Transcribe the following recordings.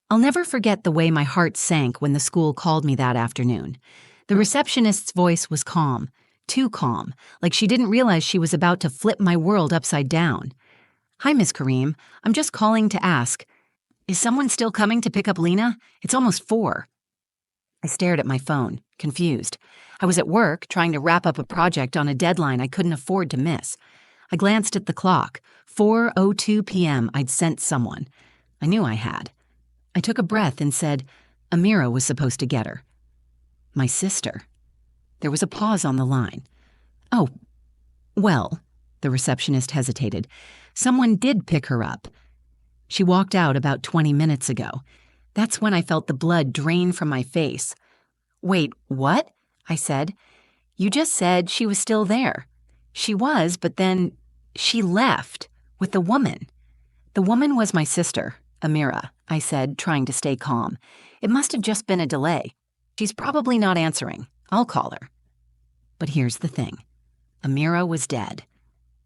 I'll never forget the way my heart sank when the school called me that afternoon. The receptionist's voice was calm, too calm, like she didn't realize she was about to flip my world upside down. "Hi, Miss Kareem. I'm just calling to ask, is someone still coming to pick up Lena? It's almost 4. I stared at my phone, confused. I was at work, trying to wrap up a project on a deadline I couldn't afford to miss. I glanced at the clock. 4:02 p.m. I'd sent someone. I knew I had. I took a breath and said, Amira was supposed to get her. My sister. There was a pause on the line. "Oh, well," the receptionist hesitated. "Someone did pick her up. She walked out about 20 minutes ago. That's when I felt the blood drain from my face." "Wait, what?" I said. "You just said she was still there." "She was, but then she left with the woman." "The woman was my sister, Amira," I said, trying to stay calm. "It must have just been a delay. She's probably not answering. I'll call her." But here's the thing. Amira was dead.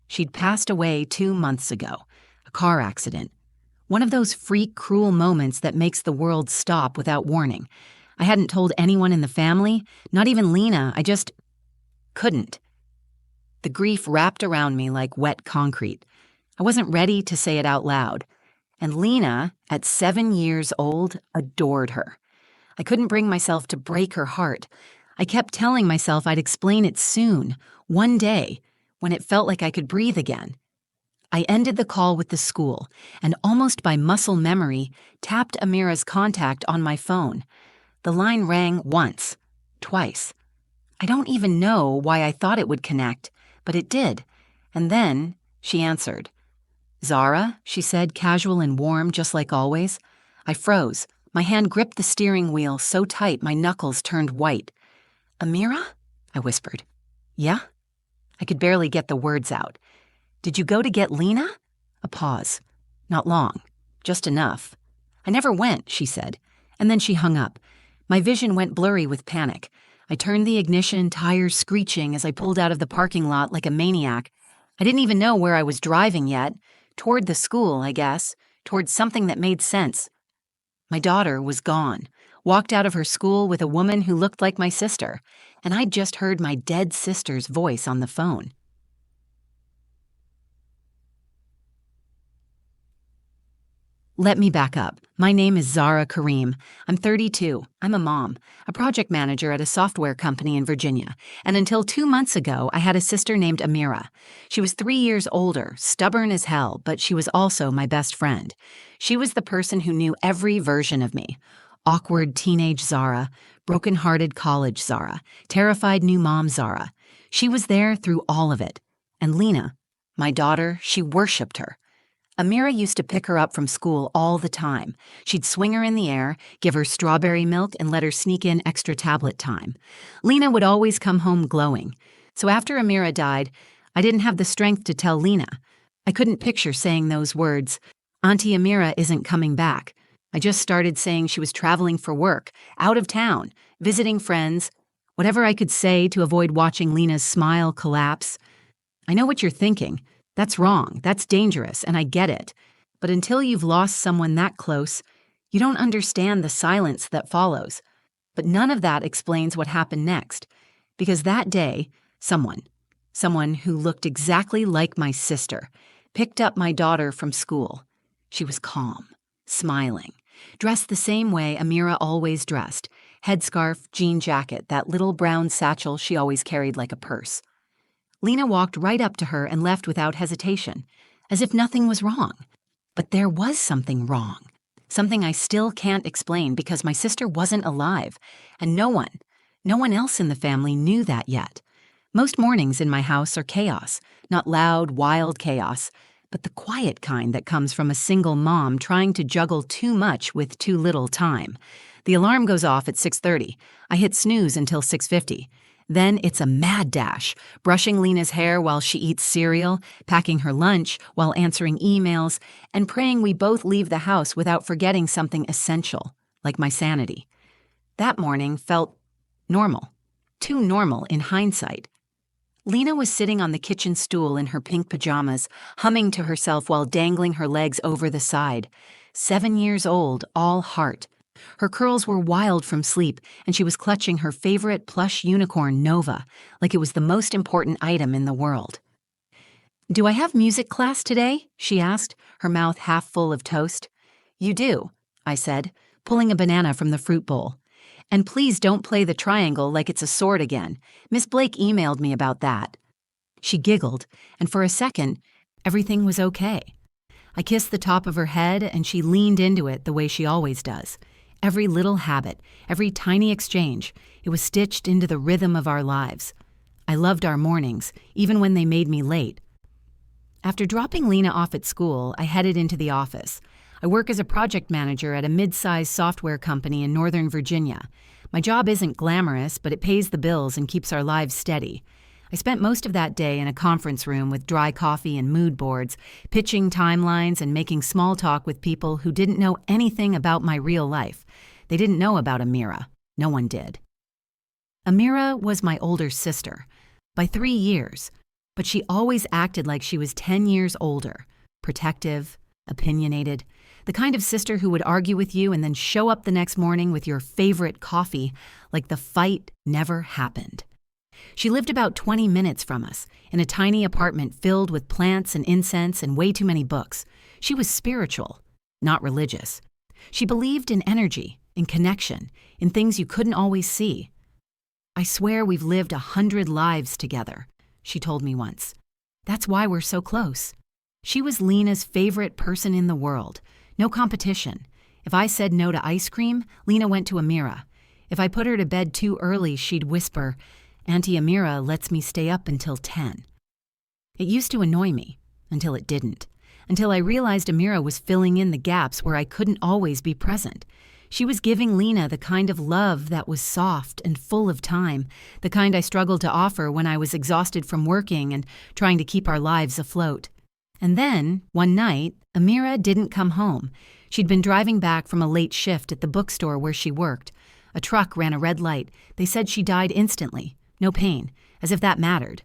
She'd passed away 2 months ago. A car accident. One of those freak, cruel moments that makes the world stop without warning. I hadn't told anyone in the family, not even Lena. I just couldn't. The grief wrapped around me like wet concrete. I wasn't ready to say it out loud. And Lena, at 7 years old, adored her. I couldn't bring myself to break her heart. I kept telling myself I'd explain it soon, one day, when it felt like I could breathe again. I ended the call with the school, and almost by muscle memory, tapped Amira's contact on my phone. The line rang once, twice. I don't even know why I thought it would connect, but it did. And then she answered. "Zara," she said, casual and warm, just like always. I froze. My hand gripped the steering wheel so tight my knuckles turned white. "Amira?" I whispered. "Yeah?" I could barely get the words out. "Did you go to get Lena?" A pause. "Not long. Just enough." "I never went," she said. And then she hung up. My vision went blurry with panic. I turned the ignition, tires screeching as I pulled out of the parking lot like a maniac. I didn't even know where I was driving yet. Toward the school, I guess. Toward something that made sense. My daughter was gone. Walked out of her school with a woman who looked like my sister. And I'd just heard my dead sister's voice on the phone. Let me back up. My name is Zara Kareem. I'm 32. I'm a mom, a project manager at a software company in Virginia. And until 2 months ago, I had a sister named Amira. She was 3 years older, stubborn as hell, but she was also my best friend. She was the person who knew every version of me. Awkward teenage Zara, broken-hearted college Zara, terrified new mom Zara. She was there through all of it. And Lena, my daughter, she worshipped her. Amira used to pick her up from school all the time. She'd swing her in the air, give her strawberry milk, and let her sneak in extra tablet time. Lena would always come home glowing. So after Amira died, I didn't have the strength to tell Lena. I couldn't picture saying those words, "Auntie Amira isn't coming back." I just started saying she was traveling for work, out of town, visiting friends, whatever I could say to avoid watching Lena's smile collapse. I know what you're thinking. That's wrong, that's dangerous, and I get it. But until you've lost someone that close, you don't understand the silence that follows. But none of that explains what happened next. Because that day, someone who looked exactly like my sister, picked up my daughter from school. She was calm, smiling, dressed the same way Amira always dressed, headscarf, jean jacket, that little brown satchel she always carried like a purse. Lena walked right up to her and left without hesitation, as if nothing was wrong. But there was something wrong, something I still can't explain because my sister wasn't alive, and no one else in the family knew that yet. Most mornings in my house are chaos, not loud, wild chaos, but the quiet kind that comes from a single mom trying to juggle too much with too little time. The alarm goes off at 6:30. I hit snooze until 6:50. Then it's a mad dash, brushing Lena's hair while she eats cereal, packing her lunch while answering emails, and praying we both leave the house without forgetting something essential, like my sanity. That morning felt normal. Too normal in hindsight. Lena was sitting on the kitchen stool in her pink pajamas, humming to herself while dangling her legs over the side. 7 years old, all heart. Her curls were wild from sleep, and she was clutching her favorite plush unicorn, Nova, like it was the most important item in the world. "Do I have music class today?" she asked, her mouth half full of toast. "You do," I said, pulling a banana from the fruit bowl. "And please don't play the triangle like it's a sword again. Miss Blake emailed me about that." She giggled, and for a second, everything was okay. I kissed the top of her head, and she leaned into it the way she always does. Every little habit, every tiny exchange, it was stitched into the rhythm of our lives. I loved our mornings, even when they made me late. After dropping Lena off at school, I headed into the office. I work as a project manager at a mid-sized software company in Northern Virginia. My job isn't glamorous, but it pays the bills and keeps our lives steady. I spent most of that day in a conference room with dry coffee and mood boards, pitching timelines and making small talk with people who didn't know anything about my real life. They didn't know about Amira. No one did. Amira was my older sister, by 3 years, but she always acted like she was 10 years older, protective, opinionated, the kind of sister who would argue with you and then show up the next morning with your favorite coffee like the fight never happened. She lived about 20 minutes from us, in a tiny apartment filled with plants and incense and way too many books. She was spiritual, not religious. She believed in energy, in connection, in things you couldn't always see. "I swear we've lived 100 lives together," she told me once. "That's why we're so close." She was Lena's favorite person in the world. No competition. If I said no to ice cream, Lena went to Amira. If I put her to bed too early, she'd whisper, "Auntie Amira lets me stay up until 10. It used to annoy me, until it didn't. Until I realized Amira was filling in the gaps where I couldn't always be present. She was giving Lena the kind of love that was soft and full of time, the kind I struggled to offer when I was exhausted from working and trying to keep our lives afloat. And then, one night, Amira didn't come home. She'd been driving back from a late shift at the bookstore where she worked. A truck ran a red light. They said she died instantly. No pain, as if that mattered.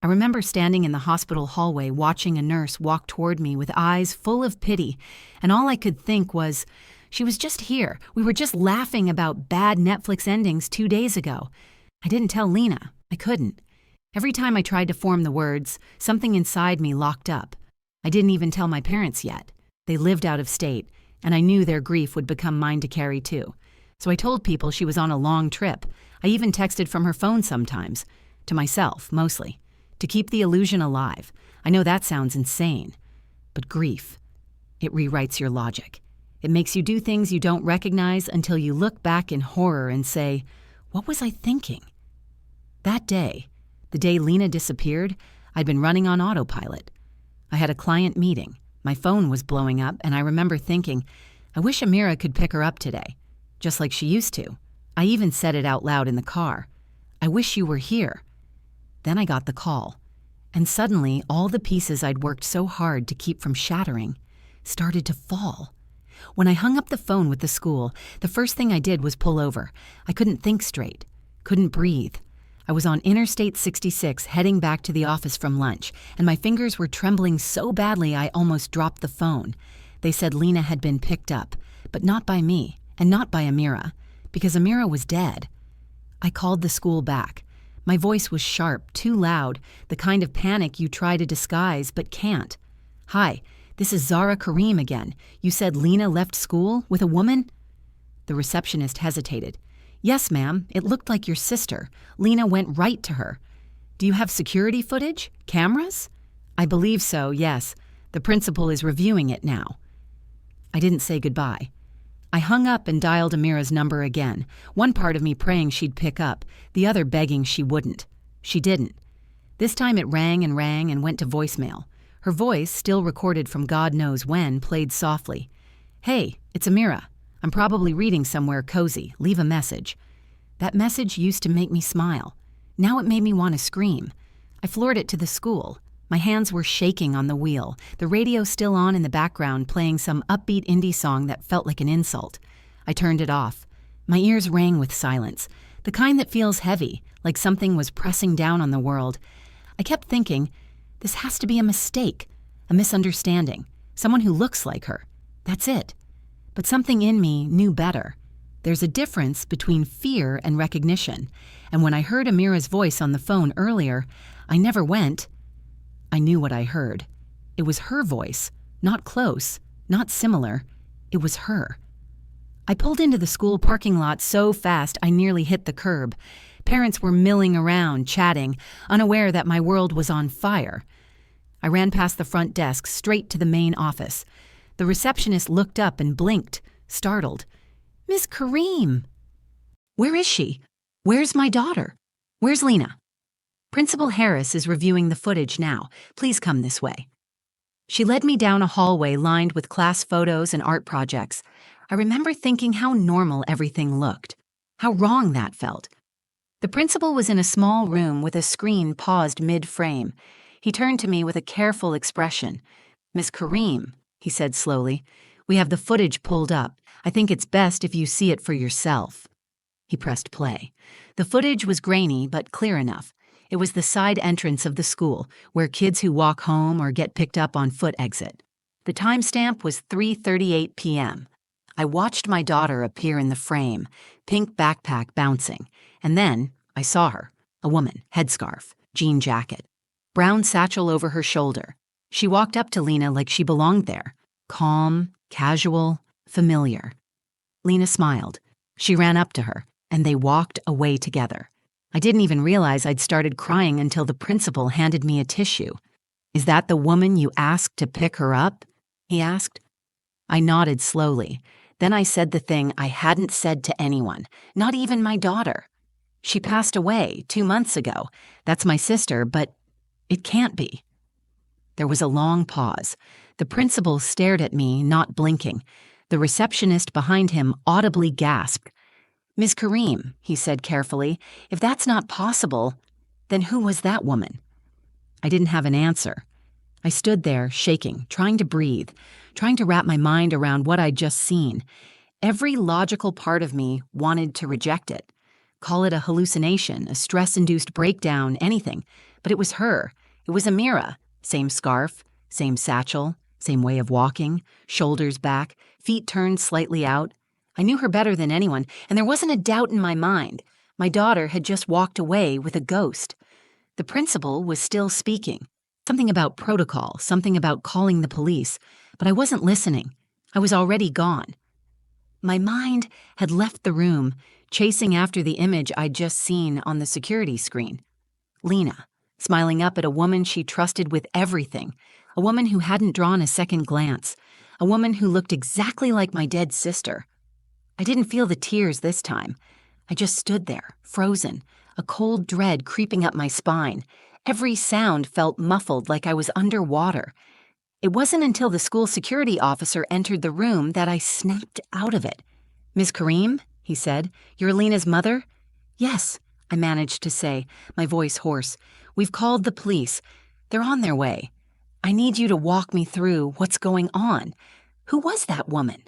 I remember standing in the hospital hallway watching a nurse walk toward me with eyes full of pity, and all I could think was, she was just here. We were just laughing about bad Netflix endings 2 days ago. I didn't tell Lena. I couldn't. Every time I tried to form the words, something inside me locked up. I didn't even tell my parents yet. They lived out of state, and I knew their grief would become mine to carry too. So I told people she was on a long trip. I even texted from her phone sometimes. To myself, mostly. To keep the illusion alive. I know that sounds insane. But grief, it rewrites your logic. It makes you do things you don't recognize until you look back in horror and say, "What was I thinking?" That day, the day Lena disappeared, I'd been running on autopilot. I had a client meeting. My phone was blowing up, and I remember thinking, I wish Amira could pick her up today, just like she used to. I even said it out loud in the car. "I wish you were here." Then I got the call, and suddenly all the pieces I'd worked so hard to keep from shattering started to fall. When I hung up the phone with the school, the first thing I did was pull over. I couldn't think straight, couldn't breathe. I was on Interstate 66 heading back to the office from lunch, and my fingers were trembling so badly I almost dropped the phone. They said Lena had been picked up, but not by me, and not by Amira, because Amira was dead. I called the school back. My voice was sharp, too loud, the kind of panic you try to disguise but can't. "Hi, this is Zara Kareem again. You said Lena left school with a woman?" The receptionist hesitated. "Yes, ma'am. It looked like your sister. Lena went right to her." "Do you have security footage? Cameras?" "I believe so, yes. The principal is reviewing it now." I didn't say goodbye. I hung up and dialed Amira's number again, one part of me praying she'd pick up, the other begging she wouldn't. She didn't. This time it rang and went to voicemail. Her voice, still recorded from God knows when, played softly. "Hey, it's Amira. I'm probably reading somewhere cozy. Leave a message." That message used to make me smile. Now it made me want to scream. I floored it to the school. My hands were shaking on the wheel, the radio still on in the background playing some upbeat indie song that felt like an insult. I turned it off. My ears rang with silence, the kind that feels heavy, like something was pressing down on the world. I kept thinking, this has to be a mistake, a misunderstanding, someone who looks like her. That's it. But something in me knew better. There's a difference between fear and recognition, and when I heard Amira's voice on the phone earlier, I never went. I knew what I heard. It was her voice, not close, not similar. It was her. I pulled into the school parking lot so fast I nearly hit the curb. Parents were milling around, chatting, unaware that my world was on fire. I ran past the front desk, straight to the main office. The receptionist looked up and blinked, startled. "Miss Kareem!" "Where is she? Where's my daughter? Where's Lena?" "Principal Harris is reviewing the footage now. Please come this way." She led me down a hallway lined with class photos and art projects. I remember thinking how normal everything looked, how wrong that felt. The principal was in a small room with a screen paused mid-frame. He turned to me with a careful expression. "Miss Kareem," he said slowly, "we have the footage pulled up. I think it's best if you see it for yourself." He pressed play. The footage was grainy but clear enough. It was the side entrance of the school, where kids who walk home or get picked up on foot exit. The timestamp was 3:38 p.m. I watched my daughter appear in the frame, pink backpack bouncing, and then I saw her, a woman, headscarf, jean jacket, brown satchel over her shoulder. She walked up to Lena like she belonged there, calm, casual, familiar. Lena smiled. She ran up to her, and they walked away together. I didn't even realize I'd started crying until the principal handed me a tissue. "Is that the woman you asked to pick her up?" he asked. I nodded slowly. Then I said the thing I hadn't said to anyone, not even my daughter. "She passed away 2 months ago. That's my sister, but it can't be." There was a long pause. The principal stared at me, not blinking. The receptionist behind him audibly gasped. "Miss Kareem," he said carefully, "if that's not possible, then who was that woman?" I didn't have an answer. I stood there, shaking, trying to breathe, trying to wrap my mind around what I'd just seen. Every logical part of me wanted to reject it. Call it a hallucination, a stress-induced breakdown, anything. But it was her. It was Amira. Same scarf, same satchel, same way of walking, shoulders back, feet turned slightly out. I knew her better than anyone, and there wasn't a doubt in my mind. My daughter had just walked away with a ghost. The principal was still speaking. Something about protocol, something about calling the police, but I wasn't listening. I was already gone. My mind had left the room, chasing after the image I'd just seen on the security screen. Lena, smiling up at a woman she trusted with everything, a woman who hadn't drawn a second glance, a woman who looked exactly like my dead sister. I didn't feel the tears this time. I just stood there, frozen, a cold dread creeping up my spine. Every sound felt muffled like I was underwater. It wasn't until the school security officer entered the room that I snapped out of it. "Miss Kareem," he said, "you're Lena's mother?" "Yes," I managed to say, my voice hoarse. "We've called the police. They're on their way. I need you to walk me through what's going on. Who was that woman?"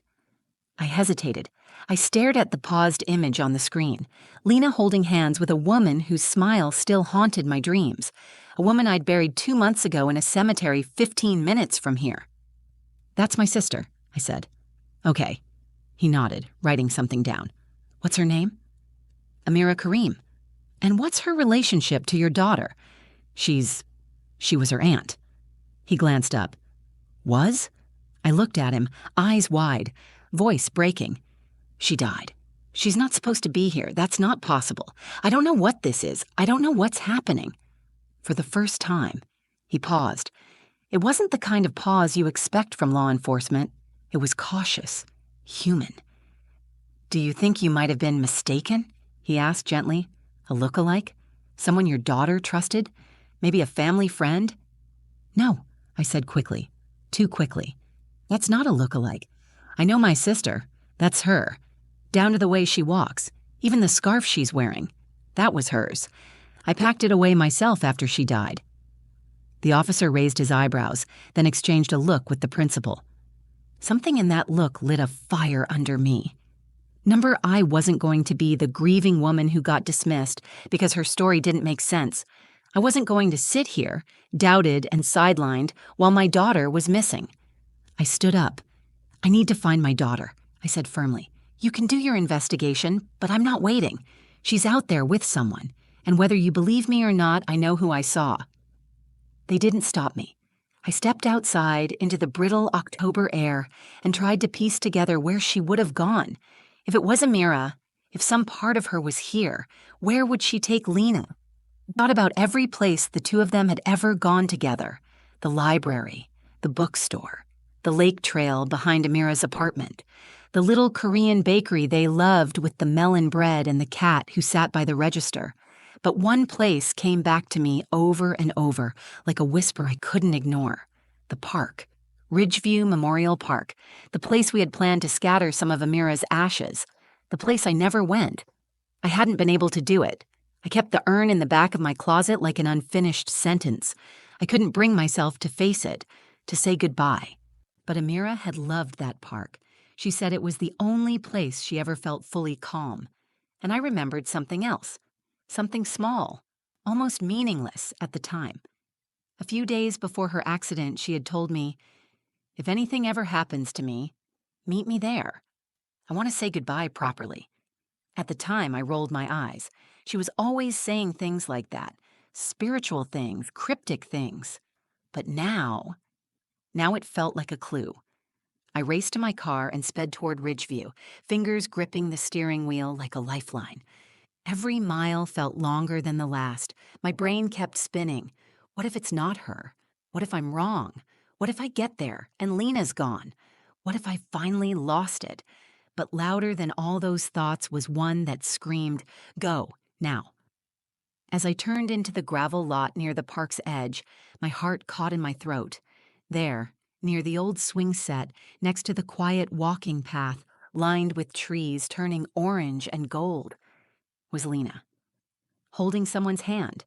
I hesitated. I stared at the paused image on the screen. Lena holding hands with a woman whose smile still haunted my dreams. A woman I'd buried 2 months ago in a cemetery 15 minutes from here. "That's my sister," I said. "Okay." He nodded, writing something down. "What's her name?" "Amira Kareem." "And what's her relationship to your daughter?" She was her aunt." He glanced up. "Was?" I looked at him, eyes wide, voice breaking. "She died. She's not supposed to be here. That's not possible. I don't know what this is. I don't know what's happening." For the first time, he paused. It wasn't the kind of pause you expect from law enforcement. It was cautious, human. "Do you think you might have been mistaken?" he asked gently. "A look-alike? Someone your daughter trusted? Maybe a family friend?" "No," I said quickly. Too quickly. "That's not a look-alike. I know my sister. That's her. Down to the way she walks. Even the scarf she's wearing. That was hers. I packed it away myself after she died." The officer raised his eyebrows, then exchanged a look with the principal. Something in that look lit a fire under me. Number I wasn't going to be the grieving woman who got dismissed because her story didn't make sense. I wasn't going to sit here, doubted and sidelined, while my daughter was missing. I stood up. "I need to find my daughter. I said firmly. "You can do your investigation, but I'm not waiting. She's out there with someone, and whether you believe me or not, I know who I saw." They didn't stop me. I stepped outside into the brittle October air and tried to piece together where she would have gone. If it was Amira, if some part of her was here, where would she take Lena? I thought about every place the two of them had ever gone together. The library, the bookstore, the lake trail behind Amira's apartment, the little Korean bakery they loved with the melon bread and the cat who sat by the register. But one place came back to me over and over, like a whisper I couldn't ignore. The park. Ridgeview Memorial Park. The place we had planned to scatter some of Amira's ashes. The place I never went. I hadn't been able to do it. I kept the urn in the back of my closet like an unfinished sentence. I couldn't bring myself to face it, to say goodbye. But Amira had loved that park. She said it was the only place she ever felt fully calm. And I remembered something else. Something small, almost meaningless at the time. A few days before her accident, she had told me, "If anything ever happens to me, meet me there. I want to say goodbye properly." At the time, I rolled my eyes. She was always saying things like that, spiritual things, cryptic things. But now it felt like a clue. I raced to my car and sped toward Ridgeview, fingers gripping the steering wheel like a lifeline. Every mile felt longer than the last. My brain kept spinning. What if it's not her? What if I'm wrong? What if I get there and Lena's gone? What if I finally lost it? But louder than all those thoughts was one that screamed, "Go, now." As I turned into the gravel lot near the park's edge, my heart caught in my throat. There, near the old swing set, next to the quiet walking path, lined with trees turning orange and gold, was Lena, holding someone's hand.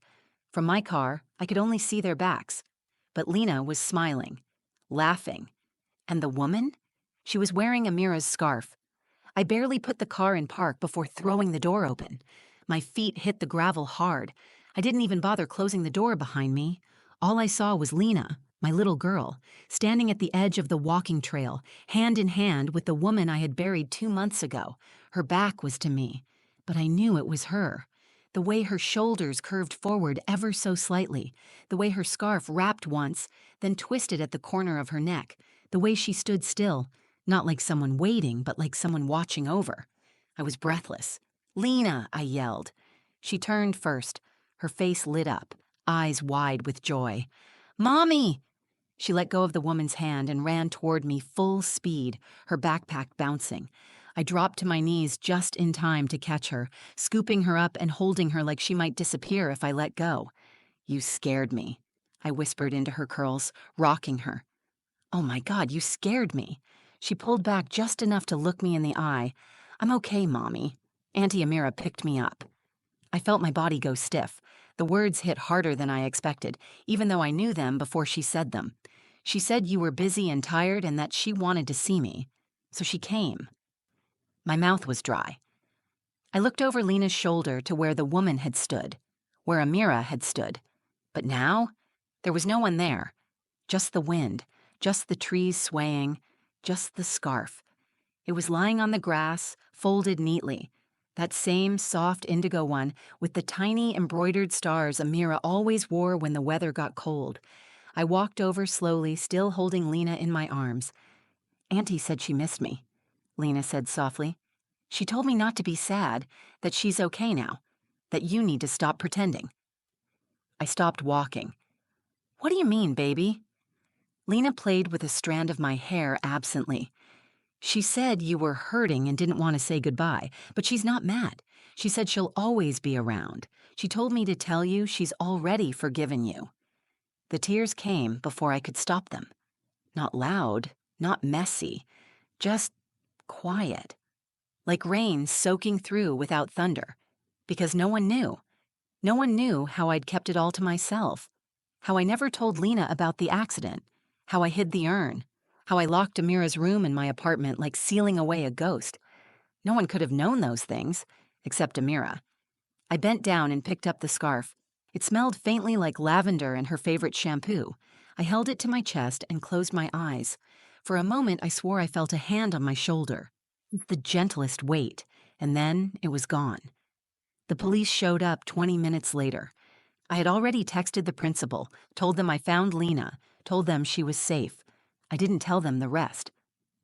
From my car, I could only see their backs, but Lena was smiling, laughing. And the woman? She was wearing Amira's scarf. I barely put the car in park before throwing the door open. My feet hit the gravel hard. I didn't even bother closing the door behind me. All I saw was Lena, my little girl, standing at the edge of the walking trail, hand in hand with the woman I had buried 2 months ago. Her back was to me. But I knew it was her. The way her shoulders curved forward ever so slightly, the way her scarf wrapped once, then twisted at the corner of her neck, the way she stood still, not like someone waiting, but like someone watching over. I was breathless. "Lena!" I yelled. She turned first, her face lit up, eyes wide with joy. "Mommy!" She let go of the woman's hand and ran toward me full speed, her backpack bouncing. I dropped to my knees just in time to catch her, scooping her up and holding her like she might disappear if I let go. "You scared me," I whispered into her curls, rocking her. "Oh my God, you scared me." She pulled back just enough to look me in the eye. "I'm okay, Mommy." Auntie Amira picked me up. I felt my body go stiff. The words hit harder than I expected, even though I knew them before she said them. She said you were busy and tired and that she wanted to see me. So she came. My mouth was dry. I looked over Lena's shoulder to where the woman had stood, where Amira had stood. But now, there was no one there. Just the wind, just the trees swaying, just the scarf. It was lying on the grass, folded neatly. That same soft indigo one with the tiny embroidered stars Amira always wore when the weather got cold. I walked over slowly, still holding Lena in my arms. "Auntie said she missed me," Lena said softly. "She told me not to be sad, that she's okay now, that you need to stop pretending." I stopped walking. "What do you mean, baby?" Lena played with a strand of my hair absently. "She said you were hurting and didn't want to say goodbye, but she's not mad. She said she'll always be around. She told me to tell you she's already forgiven you." The tears came before I could stop them. Not loud, not messy, just quiet. Like rain soaking through without thunder. Because no one knew. No one knew how I'd kept it all to myself. How I never told Lena about the accident. How I hid the urn. How I locked Amira's room in my apartment like sealing away a ghost. No one could have known those things, except Amira. I bent down and picked up the scarf. It smelled faintly like lavender and her favorite shampoo. I held it to my chest and closed my eyes. For a moment, I swore I felt a hand on my shoulder. The gentlest weight, and then it was gone. The police showed up 20 minutes later. I had already texted the principal, told them I found Lena, told them she was safe. I didn't tell them the rest.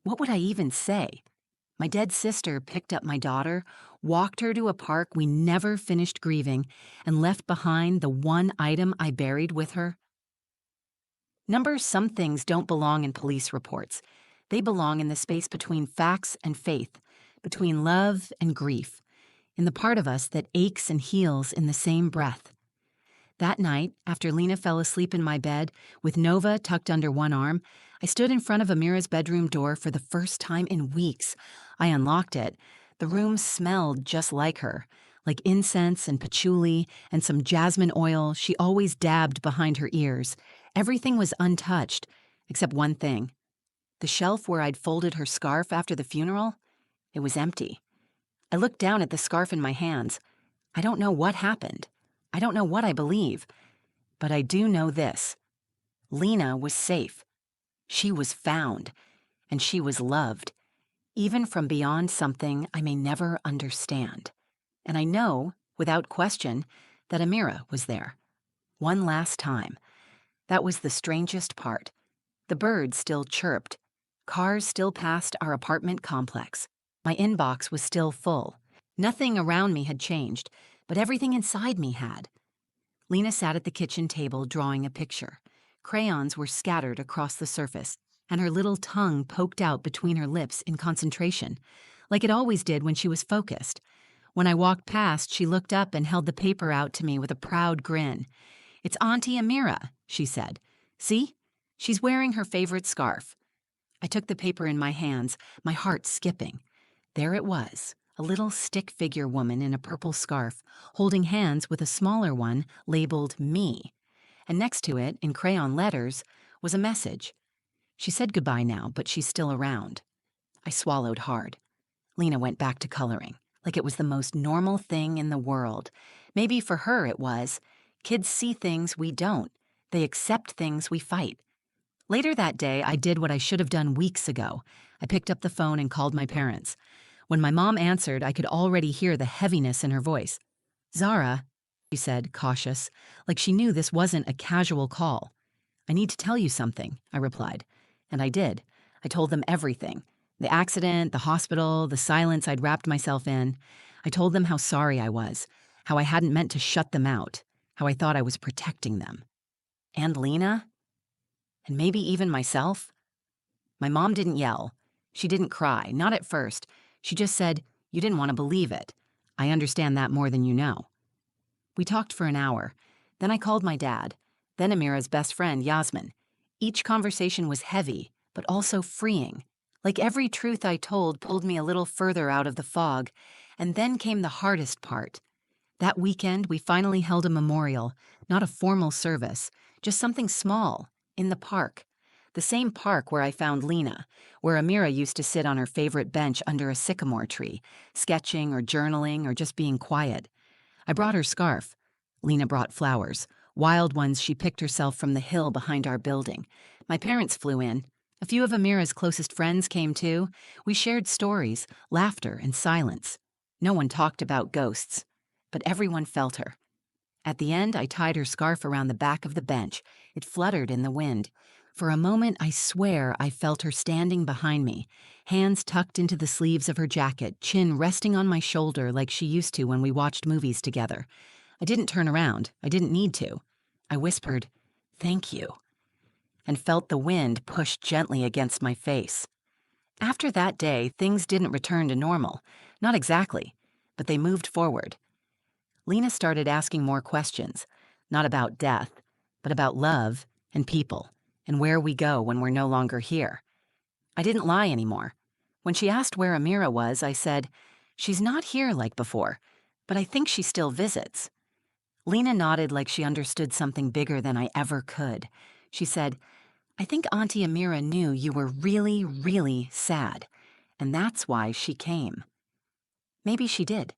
What would I even say? My dead sister picked up my daughter, walked her to a park we never finished grieving, and left behind the one item I buried with her. Some things don't belong in police reports. They belong in the space between facts and faith, between love and grief, in the part of us that aches and heals in the same breath. That night, after Lena fell asleep in my bed, with Nova tucked under one arm, I stood in front of Amira's bedroom door for the first time in weeks. I unlocked it. The room smelled just like her, like incense and patchouli and some jasmine oil she always dabbed behind her ears. Everything was untouched, except one thing. The shelf where I'd folded her scarf after the funeral, it was empty. I looked down at the scarf in my hands. I don't know what happened. I don't know what I believe. But I do know this. Lena was safe. She was found. And she was loved. Even from beyond something I may never understand. And I know, without question, that Amira was there. One last time. That was the strangest part. The birds still chirped. Cars still passed our apartment complex. My inbox was still full. Nothing around me had changed, but everything inside me had. Lena sat at the kitchen table drawing a picture. Crayons were scattered across the surface, and her little tongue poked out between her lips in concentration, like it always did when she was focused. When I walked past, she looked up and held the paper out to me with a proud grin. "It's Auntie Amira," she said. "See? She's wearing her favorite scarf." I took the paper in my hands, my heart skipping. There it was, a little stick figure woman in a purple scarf, holding hands with a smaller one labeled "Me." And next to it, in crayon letters, was a message. She said goodbye now, but she's still around. I swallowed hard. Lena went back to coloring, like it was the most normal thing in the world. Maybe for her it was. Kids see things we don't. They accept things we fight. Later that day, I did what I should have done weeks ago. I picked up the phone and called my parents. When my mom answered, I could already hear the heaviness in her voice. "Zara," she said, cautious, like she knew this wasn't a casual call. "I need to tell you something," I replied. And I did. I told them everything. The accident, the hospital, the silence I'd wrapped myself in. I told them how sorry I was, how I hadn't meant to shut them out, how I thought I was protecting them. And Lena? And maybe even myself? My mom didn't yell. She didn't cry, not at first. She just said, "You didn't want to believe it. I understand that more than you know." We talked for an hour. Then I called my dad. Then Amira's best friend, Yasmin. Each conversation was heavy, but also freeing. Like every truth I told pulled me a little further out of the fog. And then came the hardest part. That weekend, we finally held a memorial, not a formal service, just something small, in the park. The same park where I found Lena, where Amira used to sit on her favorite bench under a sycamore tree, sketching or journaling or just being quiet. I brought her scarf. Lena brought flowers, wild ones she picked herself from the hill behind our building. My parents flew in. A few of Amira's closest friends came too. We shared stories, laughter, and silence. No one talked about ghosts, but everyone felt her. At the end, I tied her scarf around the back of the bench. It fluttered in the wind. For a moment, I swear I felt her standing behind me, hands tucked into the sleeves of her jacket, chin resting on my shoulder like she used to when we watched movies together. I didn't turn around. I didn't need to. I whispered, "Thank you," and felt the wind push gently against my face. After that day, things didn't return to normal. Not exactly, but they moved forward. Lena started asking more questions, not about death, but about love and people, and where we go when we're no longer here. I didn't lie anymore. When she asked where Amira was, I said, "She's not here like before, but I think she still visits." Lena nodded like she understood something bigger than I ever could. She said, "I think Auntie Amira knew you were really, really sad, and that's why she came." Maybe she did.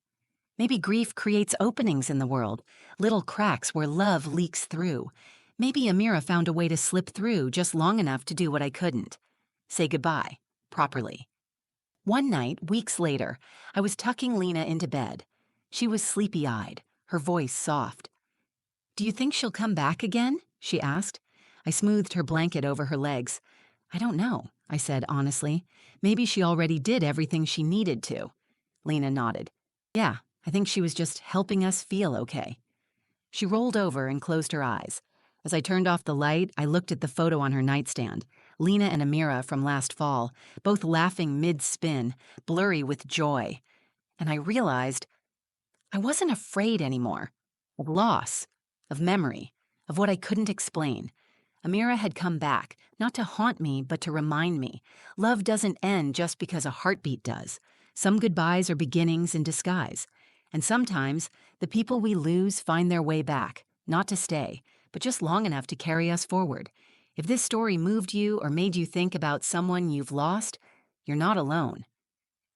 Maybe grief creates openings in the world, little cracks where love leaks through. Maybe Amira found a way to slip through just long enough to do what I couldn't. Say goodbye, properly. One night, weeks later, I was tucking Lena into bed. She was sleepy-eyed, her voice soft. "Do you think she'll come back again?" she asked. I smoothed her blanket over her legs. "I don't know," I said honestly. "Maybe she already did everything she needed to." Lena nodded. "Yeah, I think she was just helping us feel okay." She rolled over and closed her eyes. As I turned off the light, I looked at the photo on her nightstand. Lena and Amira from last fall, both laughing mid-spin, blurry with joy. And I realized I wasn't afraid anymore. Of loss, of memory, of what I couldn't explain. Amira had come back, not to haunt me, but to remind me. Love doesn't end just because a heartbeat does. Some goodbyes are beginnings in disguise. And sometimes, the people we lose find their way back, not to stay, but just long enough to carry us forward. If this story moved you or made you think about someone you've lost, you're not alone.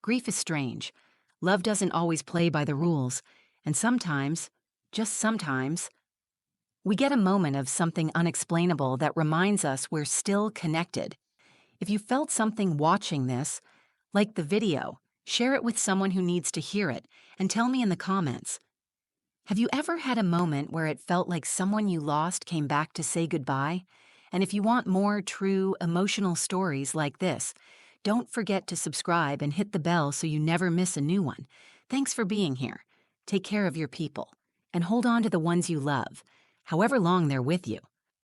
Grief is strange. Love doesn't always play by the rules. And sometimes, just sometimes, we get a moment of something unexplainable that reminds us we're still connected. If you felt something watching this, like the video, share it with someone who needs to hear it, and tell me in the comments. Have you ever had a moment where it felt like someone you lost came back to say goodbye? And if you want more true, emotional stories like this, don't forget to subscribe and hit the bell so you never miss a new one. Thanks for being here. Take care of your people, and hold on to the ones you love, however long they're with you.